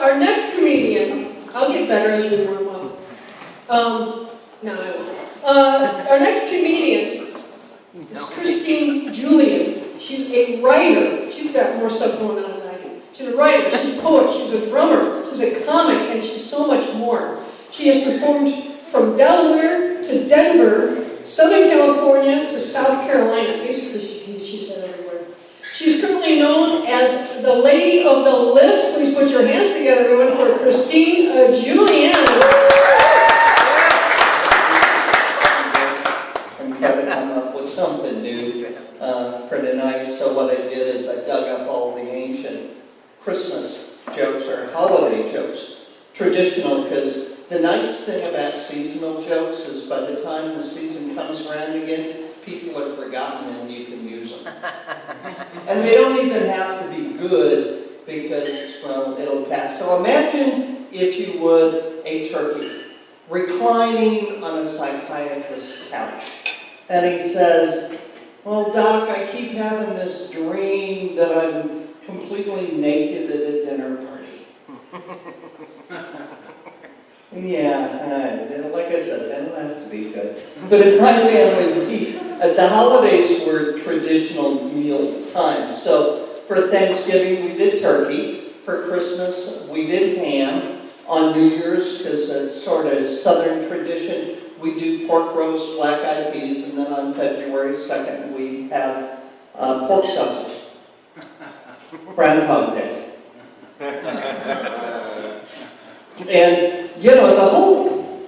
our next comedian, I'll get better as we warm up. No, I won't. Our next comedian is Chrystine Julian. She's a writer. She's got more stuff going on than I do. She's a writer, she's a poet, she's a drummer, she's a comic, and she's so much more. She has performed from Delaware to Denver, Southern California to South Carolina. Basically, she's been everywhere. She's currently known as the Lady of the List. Please put your hands together, everyone, for Chrystine Julian. I'm trying to come up with something new for tonight. So what I did is I dug up all the ancient Christmas jokes or holiday jokes, traditional, because the nice thing about seasonal jokes is by the time the season comes around again, people have forgotten and you can use them. And they don't even have to be good because, well, it'll pass. So imagine, if you would, a turkey reclining on a psychiatrist's couch. And he says, well, Doc, I keep having this dream that I'm completely naked at a dinner party. Yeah, like I said, they don't have to be good. But in my family, the holidays were traditional meal time. So for Thanksgiving, we did turkey. For Christmas, we did ham. On New Year's, because it's sort of Southern tradition, we do pork roast, black-eyed peas, and then on February 2nd, we have pork sausage. Groundhog Day. And, you know,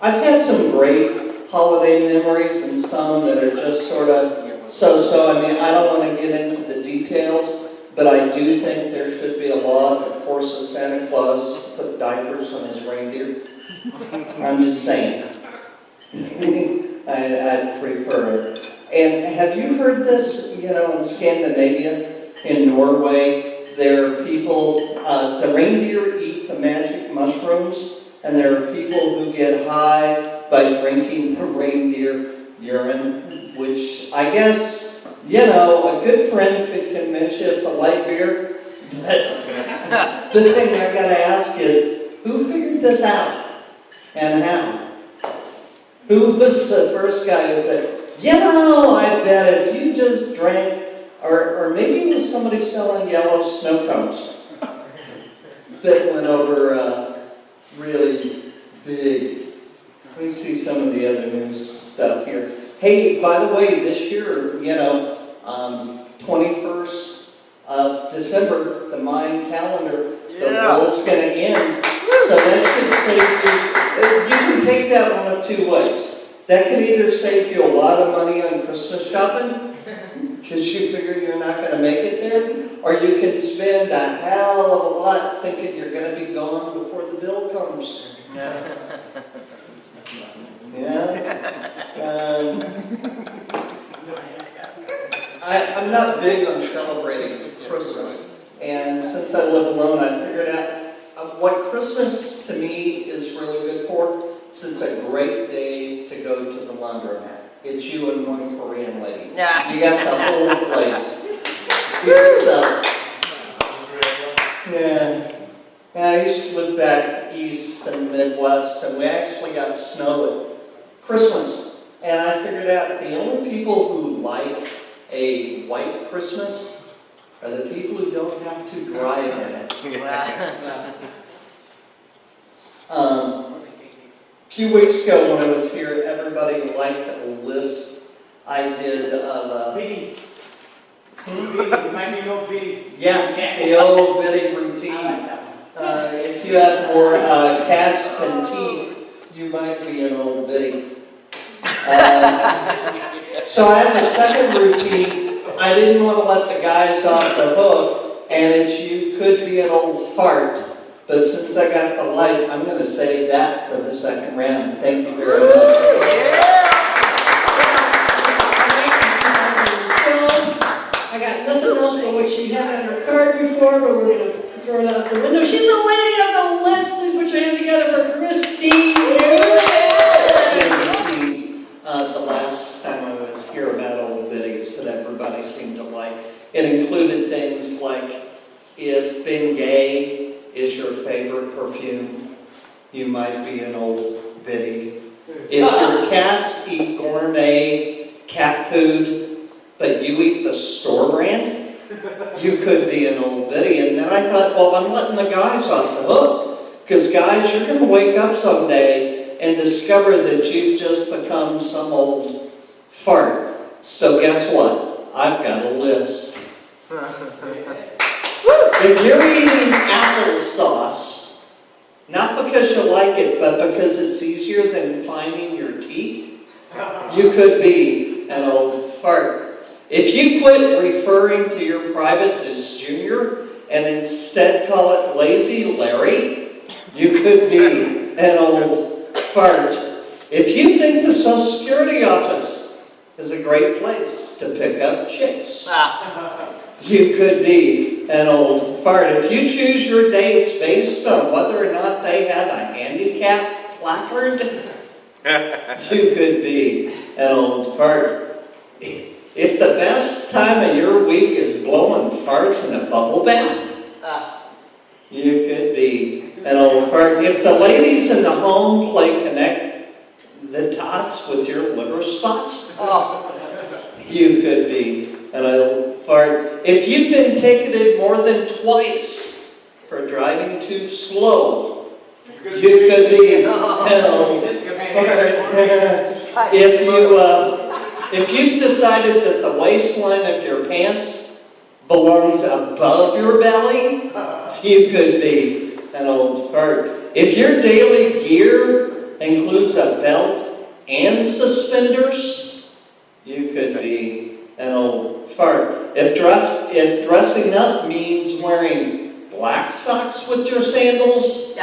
I've had some great holiday memories and some that are just sort of so-so. I mean, I don't want to get into the details, but I do think there should be a law that forces Santa Claus to put diapers on his reindeer. I'm just saying. I'd prefer it. And have you heard this, you know, in Scandinavia, in Norway, there are people, the reindeer eat the magic mushrooms, and there are people who get high by drinking the reindeer urine, which I guess, you know, a good friend could convince you it's a light beer. But the thing I gotta ask is, who figured this out? And how? Who was the first guy who said, you know, I bet if you just drank, or maybe it was somebody selling yellow snow cones that went over really big. Let me see some of the other news stuff here. Hey, by the way, this year, you know, 21st of December, the Mayan calendar, the world's going to end. So that should save you. You can take that one of two ways. That can either save you a lot of money on Christmas shopping, because you figure you're not going to make it there, or you can spend a hell of a lot thinking you're going to be gone before the bill comes. I'm not big on celebrating Christmas, and since I live alone, I figured out what Christmas to me is really good for. It's a great day to go to the laundromat. It's you and one Korean lady. You got the whole place. Yeah. And I used to live back east in the Midwest, and we actually got snow at Christmas. And I figured out the only people who like a white Christmas are the people who don't have to drive in it. A few weeks ago when I was here, everybody liked a list I did of... Biddies. Biddies, might be old biddy. Yeah, the old biddy routine. If you have more cats than teeth, you might be an old biddy. So I have a second routine. I didn't want to let the guys off the hook, and it's you could be an old fart. But since I got the light, I'm going to save that for the second round. Thank you very much. I got nothing else but what she had on her card before, but we're going to throw it out the window. She's the lady of the list. Please put your hands together for Chrystine Julian. The last time I was here about old biddies that everybody seemed to like. It included things like, if Bengay is your favorite perfume, you might be an old biddy. If your cats eat gourmet cat food, but you eat the store brand, you could be an old biddy. And then I thought, well, I'm letting the guys off the hook. Because guys, you're going to wake up someday and discover that you've just become some old fart. So guess what? I've got a list. If you're eating applesauce, not because you like it, but because it's easier than finding your teeth, you could be an old fart. If you quit referring to your privates as Junior and instead call it Lazy Larry, you could be an old fart. If you think the Social Security office is a great place to pick up chicks, you could be an old fart. If you choose your dates based on whether or not they have a handicap placard, you could be an old fart. If the best time of your week is blowing farts in a bubble bath, you could be an old fart. If the ladies in the home play connect the dots with your liver spots, you could be an old fart. If you've been ticketed more than twice for driving too slow, you could be an old fart. If you've decided that the waistline of your pants belongs above your belly, you could be an old fart. If your daily gear includes a belt and suspenders, you could be an old fart. If dressing up means wearing black socks with your sandals,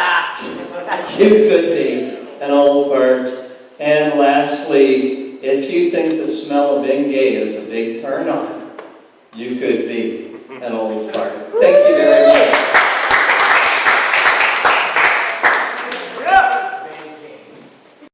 you could be an old fart. And lastly, if you think the smell of Bengay is a big turn on, you could be an old fart. Thank you very much.